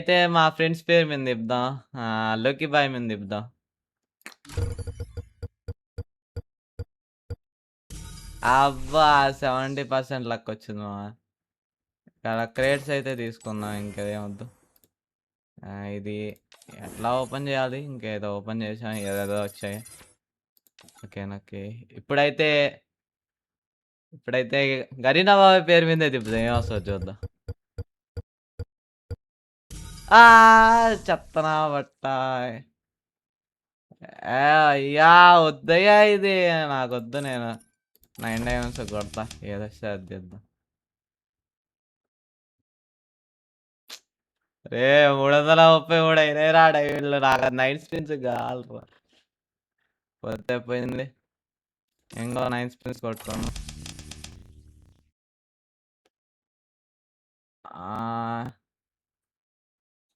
అయితే మా ఫ్రెండ్స్ పేరు మీద తిప్పుదాం. లోకి బాయ్ మీద తిప్పుదాం. అబ్బా! 70% లక్కొచ్చింది మామ. ఇక్కడ క్రేట్స్ అయితే తీసుకుందాం ఇంకేమొద్దు. ఇది ఎట్లా ఓపెన్ చేయాలి? ఇంకేదో ఓపెన్ చేసాం. ఏదేదో వచ్చాయి. ఓకే. ఇప్పుడైతే ఇప్పుడైతే గరీనా బాబాయ్ పేరు మీదే తిప్పుదాం. ఏమొస్తదో చూద్దాం. చెత్తనా బట్ట. అయ్యా! వద్దయ్యా ఇది. నాకొద్దు నేను 9 డైమండ్స్ కొడతా. ఏదొస్తే అది తెద్దాం. రే 333 అయినాయిరా డైమండ్లు. నాకు 9 స్పిన్స్ కావాలిరా. పోతే పోయింది. ఇంకో 9 స్పిన్స్ కొట్టుకోను.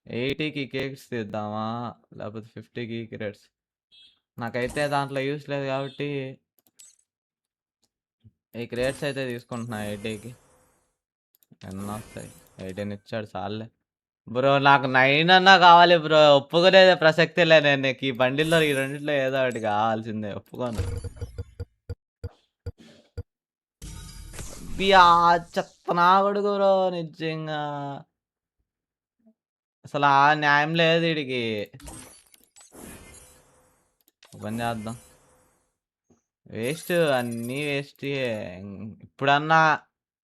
80కి కేక్స్ తీద్దామా? లేకపోతే 50కి క్రేట్స్? నాకైతే దాంట్లో యూస్ లేదు కాబట్టి ఈ క్రేట్స్ అయితే తీసుకుంటున్నా 80కి. ఎన్నొస్తాయి? 18 ఇచ్చాడు చాలులే. బ్రో నాకు 9 అన్నా కావాలి బ్రో. ఒప్పుకునేదే ప్రసక్తే లే. నేను నీకు ఈ బండిల్లో ఈ రెండిట్లో ఏదో ఒకటి కావాల్సిందే. ఒప్పుకోను. బియా చెత్త నా కొడుకు బ్రో నిజంగా. అసలు ఆ న్యాయం లేదు వీడికి. ఓపెన్ చేద్దాం. వేస్ట్ అన్నీ వేస్ట్. ఇప్పుడన్నా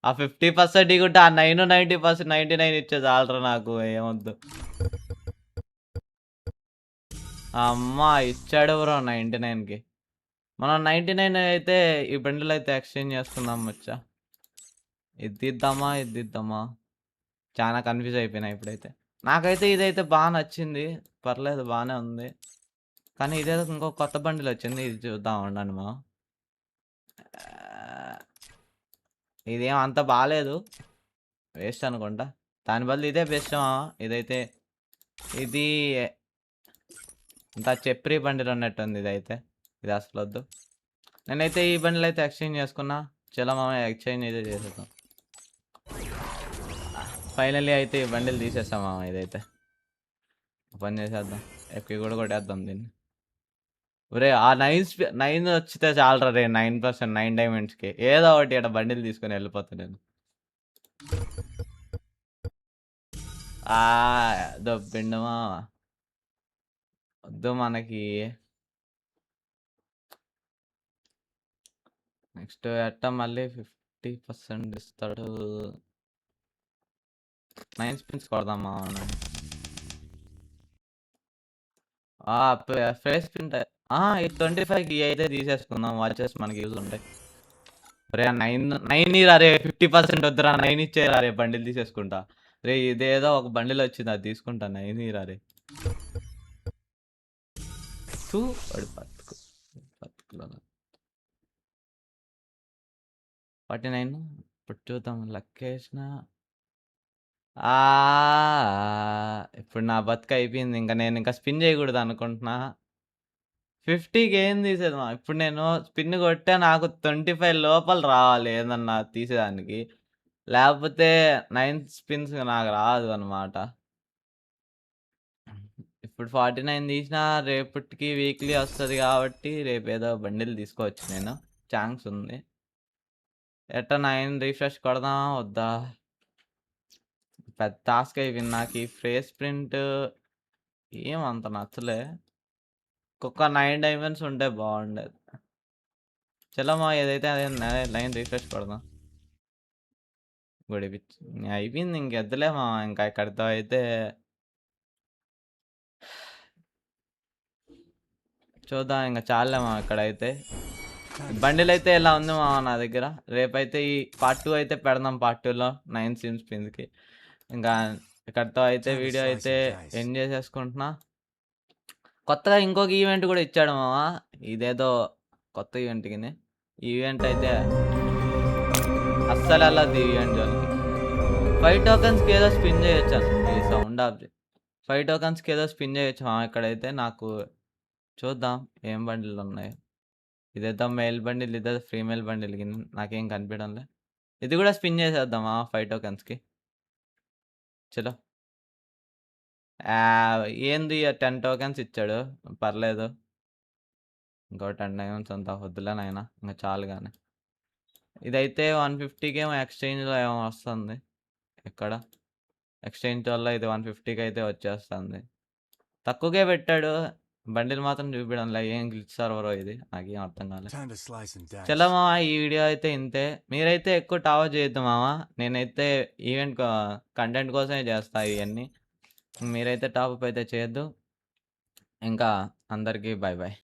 ఆ 50% ఇగుంటే ఆ 90% 99 ఇచ్చే చాలరా నాకు. ఏమొద్దు. అమ్మా ఇచ్చాడు బ్రో 99కి. మనం 99 అయితే ఈ బండిలో అయితే ఎక్స్చేంజ్ చేసుకుందాం వచ్చా. ఇది ఇద్దామా? చాలా కన్ఫ్యూజ్ అయిపోయినా ఇప్పుడైతే. నాకైతే ఇదైతే బాగా నచ్చింది. పర్లేదు బాగానే ఉంది. కానీ ఇదేదో ఇంకో కొత్త బండిల్ వచ్చింది. ఇది చూద్దాం ఉండండి మనం. ఇదేం అంత బాలేదు. వేస్ట్ అనుకుంటా. దాని బదులు ఇదే బెస్ట్ మామ. ఇదైతే ఇది ఇంత చెప్రీ బండిలు ఉన్నట్టుంది ఇదైతే. ఇది అసలు వద్దు. నేనైతే ఈ బండిలు అయితే ఎక్స్చేంజ్ చేసుకున్నా. చలో మామ ఎక్స్చేంజ్ అయితే చేసేద్దాం. ఫైనల్లీ అయితే ఈ బండిలు తీసేస్తాం మామ. ఇదైతే ఓపెన్ చేసేద్దాం. ఎక్కి కూడా కొట్టేద్దాం దీన్ని. ఒరే ఆ 9 వచ్చితే చాలరా రే. 9% 9 డైమండ్స్కి ఏదో ఒకటి ఇక్కడ బండిలు తీసుకొని వెళ్ళిపోతాను నేను. దొబ్బిండు మామ. వద్దు మనకి. నెక్స్ట్ మళ్ళీ 50% ఇస్తాడు. 9 స్పిన్స్ కొడదాం మామ. Face print. ఈ 25కి అయితే తీసేసుకుందాం. వాచెస్ మనకి యూజ్ ఉంటాయి. రే 9 రే 50% వద్దురా. 9 ఇచ్చేరా రే. బండిల్ తీసేసుకుంటా రే. ఇదేదో ఒక బండిల్ వచ్చింది అది తీసుకుంటా. 9 రే. వాడు బతుకులో 49. ఇప్పుడు చూద్దాం లక్కేసిన. ఇప్పుడు నా బతుకు అయిపోయింది. నేను ఇంకా స్పిన్ చేయకూడదు అనుకుంటున్నా. 50కి ఏం తీసేది మా. ఇప్పుడు నేను స్పిన్ కొట్టే నాకు 25 లోపల రావాలి ఏదన్నా తీసేదానికి. లేకపోతే 9 స్పిన్స్ నాకు రాదు అనమాట. ఇప్పుడు 49 తీసినా రేపటికి వీక్లీ వస్తుంది కాబట్టి రేపు ఏదో బండిల్ తీసుకోవచ్చు నేను. ఛాన్స్ ఉంది. 9 రీఫ్రెష్ కొడదామా వద్దా? పెద్ద టాస్క్ అయిపోయింది నాకు. ఈ ఫేస్ ప్రింట్ ఏమంత నచ్చలే. ఒక్కొక్క 9 డైమండ్స్ ఉంటే బాగుండేది. చలమా ఏదైతే అదే 9 రీఫ్రెష్ కొడదాం. అయిపోయింది ఇంకెద్దులేమా. ఇంకా ఇక్కడితో అయితే చూద్దాం. ఇంకా చాలేమా ఇక్కడైతే. బండిల్ అయితే ఇలా ఉంది మా నా దగ్గర. రేపైతే ఈ పార్ట్ 2 అయితే పెడదాం. పార్ట్ 2లో 9 సిమ్స్ పిన్స్కి. ఇంకా ఇక్కడితో అయితే వీడియో అయితే ఎండ్ చేసేసుకుంటున్నా. కొత్తగా ఇంకొక ఈవెంట్ కూడా ఇచ్చాడు మామ. ఇదేదో కొత్త ఈవెంట్కి. ఈ ఈవెంట్ అయితే అస్సలు వెళ్ళదు. ఈ ఈవెంట్ జోలికి. 5 టోకన్స్కి ఏదో స్పిన్ చేయొచ్చు. ఈ సౌండ్ ఆఫ్ 5 టోకన్స్కి ఏదో స్పిన్ చేయొచ్చు మామ. ఇక్కడైతే నాకు చూద్దాం ఏం బండిలు ఉన్నాయి. ఇదేదో మెయిల్ బండిల్, ఇదేదో ఫీమేల్ బండిల్. నాకేం కనిపించడంలే. ఇది కూడా స్పిన్ చేసేద్దామా 5 టోకన్స్కి. చలో. ఏంది 10 టోకెన్స్ ఇచ్చాడు. పర్లేదు. ఇంకో 10 డైమండ్స్ అంతా వద్దులే నాయనా. ఇంక చాలు గాని. ఇదైతే 150కేమో ఎక్స్‌చేంజ్‌లో ఏమో వస్తుంది. ఎక్కడ? ఎక్స్‌చేంజ్ వల్ల ఇది 150కి అయితే వచ్చేస్తుంది. తక్కువకే పెట్టాడు. బండిల్ మాత్రం చూపియడంలే. ఏం గ్లిచ్ సర్వరో ఇది. నాకేం అర్థం కాలే. Time to slice and చలో dice. మామ ఈ వీడియో అయితే ఇంతే. మీరైతే ఎక్కువ టావా చేయొద్దు మామ. నేనైతే ఈవెంట్ కంటెంట్ కోసమే చేస్తా ఇయన్నీ. మీరైతే టాపప్ అయితే చేయొద్దు. ఇంకా అందరికీ బాయ్ బాయ్.